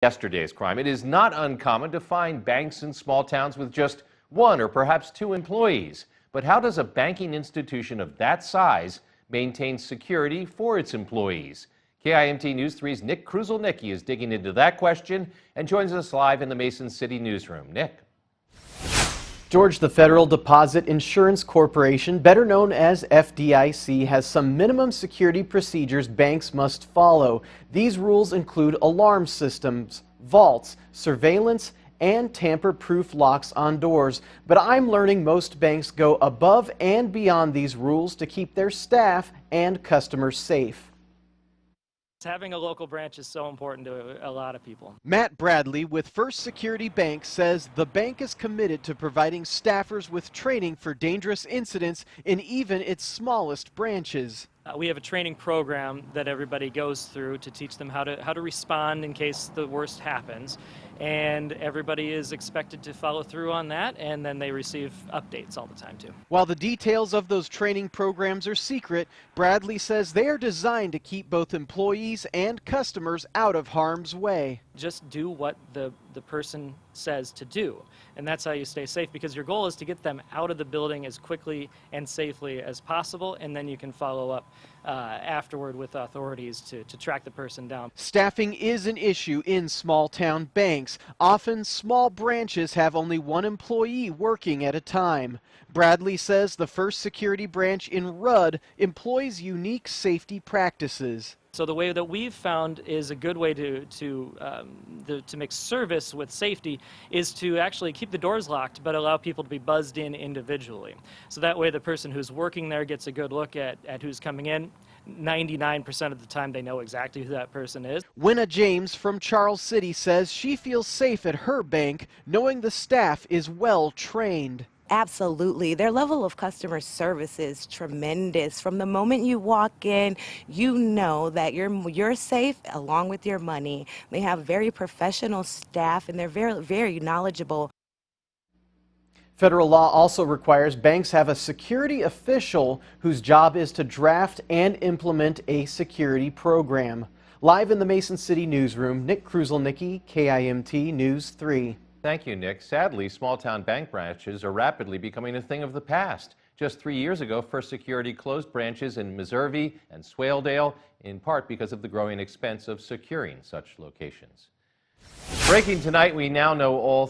Yesterday's crime. It is not uncommon to find banks in small towns with just one or perhaps two employees. But how does a banking institution of that size maintain security for its employees? KIMT News 3's Nick Kruszelnicki is digging into that question and joins us live in the Mason City newsroom. Nick. George, the Federal Deposit Insurance Corporation, better known as FDIC, has some minimum security procedures banks must follow. These rules include alarm systems, vaults, surveillance, and tamper-proof locks on doors. But I'm learning most banks go above and beyond these rules to keep their staff and customers safe. Having a local branch is so important to a lot of people. Matt Bradley with First Security Bank says the bank is committed to providing staffers with training for dangerous incidents in even its smallest branches. We have a training program that everybody goes through to teach them how to respond in case the worst happens. And everybody is expected to follow through on that, and then they receive updates all the time too. While the details of those training programs are secret, Bradley says they are designed to keep both employees and customers out of harm's way. Just do what the person says to do, and that's how you stay safe, because your goal is to get them out of the building as quickly and safely as possible, and then you can follow up afterward with authorities to track the person down. Staffing is an issue in small town banks. Often small branches have only one employee working at a time. Bradley says the First Security branch in Rudd employs unique safety practices. So the way that we've found is a good way to make service with safety is to actually keep the doors locked but allow people to be buzzed in individually. So that way the person who's working there gets a good look at who's coming in. 99% of the time they know exactly who that person is. Winna James from Charles City says she feels safe at her bank knowing the staff is well trained. Absolutely. Their level of customer service is tremendous. From the moment you walk in, you know that you're safe along with your money. They have very professional staff and they're very knowledgeable. Federal law also requires banks have a security official whose job is to draft and implement a security program. Live in the Mason City newsroom, Nick Kruszelnicki, KIMT News 3. Thank you, Nick. Sadly, small-town bank branches are rapidly becoming a thing of the past. Just 3 years ago, First Security closed branches in Meservey and Swaledale, in part because of the growing expense of securing such locations. Breaking tonight, we now know all